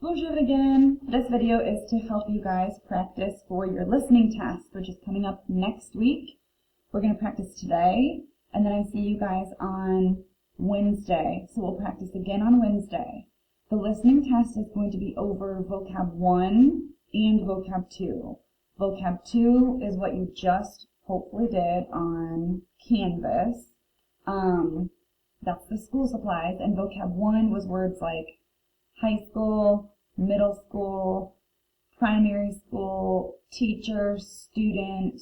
Bonjour again. This video is to help you guys practice for your listening test, which is coming up next week. We're going to practice today, and then I see you guys on Wednesday. So we'll practice again on Wednesday. The listening test is going to be over vocab 1 and vocab 2. Vocab 2 is what you just hopefully did on Canvas. That's the school supplies, and vocab 1 was words like high school, middle school, primary school, teacher, student,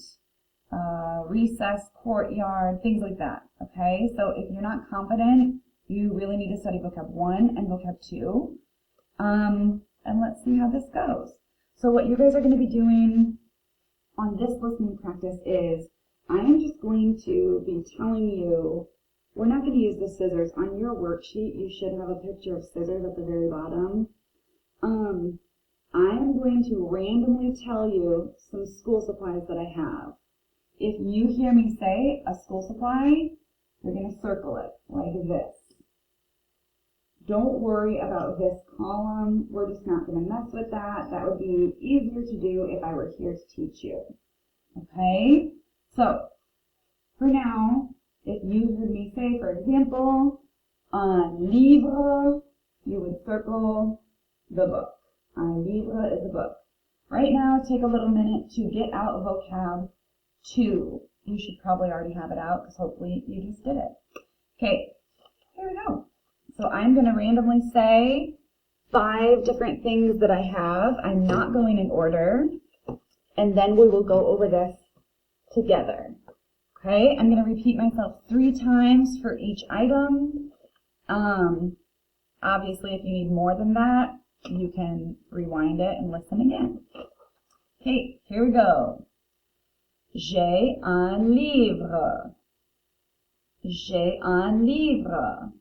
recess, courtyard, things like that, okay? So if you're not confident, you really need to study vocab 1 and vocab 2. And let's see how this goes. So what you guys are going to be doing on this listening practice is I am just going to be telling you, we're not going to use the scissors. On your worksheet, you should have a picture of scissors at the very bottom. I am going to randomly tell you some school supplies that I have. If you hear me say a school supply, you're going to circle it like this. Don't worry about this column. We're just not going to mess with that. That would be easier to do if I were here to teach you. Okay? So, for now, if you heard me say, for example, un livre, you would circle the book. Un livre is a book. Right now, take a little minute to get out vocab 2. You should probably already have it out because hopefully you just did it. Okay, here we go. So I'm going to randomly say 5 different things that I have. I'm not going in order. And then we will go over this together. Okay, I'm going to repeat myself 3 times for each item. Obviously, if you need more than that, you can rewind it and listen again. Okay, here we go. J'ai un livre. J'ai un livre.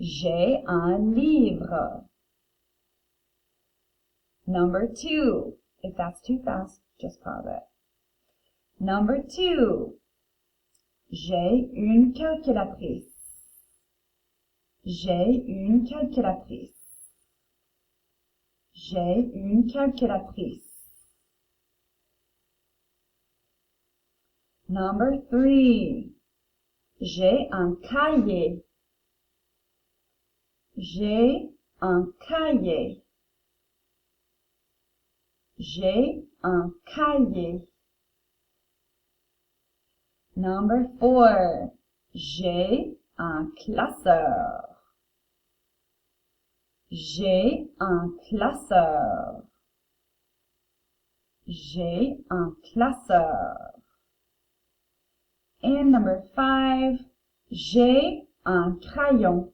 J'ai un livre. Number 2. If that's too fast, just pause it. Number 2. J'ai une calculatrice. J'ai une calculatrice. J'ai une calculatrice. Number 3. J'ai un cahier. J'ai un cahier. J'ai un cahier. Number 4. J'ai un classeur. J'ai un classeur. J'ai un classeur. And number 5. J'ai un crayon.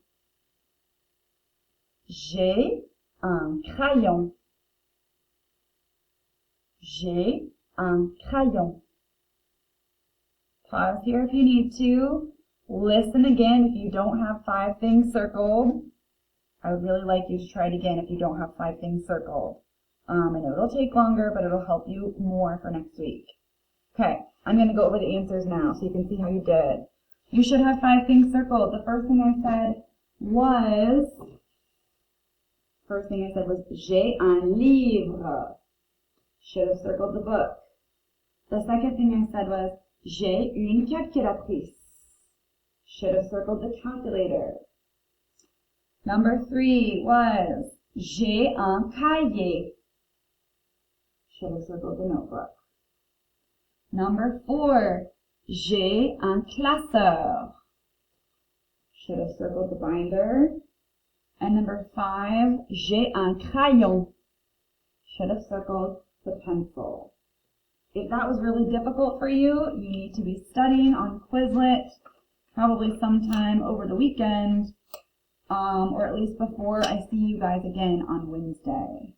J'ai un crayon. J'ai un crayon. Pause here if you need to. Listen again if you don't have 5 things circled. I would really like you to try it again if you don't have 5 things circled. I know it'll take longer, but it'll help you more for next week. Okay, I'm going to go over the answers now so you can see how you did. You should have 5 things circled. The first thing I said was, j'ai un livre. Should have circled the book. The second thing I said was, j'ai une calculatrice. Should have circled the calculator. Number 3 was, j'ai un cahier. Should have circled the notebook. Number 4, j'ai un classeur. Should have circled the binder. And number 5, j'ai un crayon. Should have circled the pencil. If that was really difficult for you, you need to be studying on Quizlet, probably sometime over the weekend, or at least before I see you guys again on Wednesday.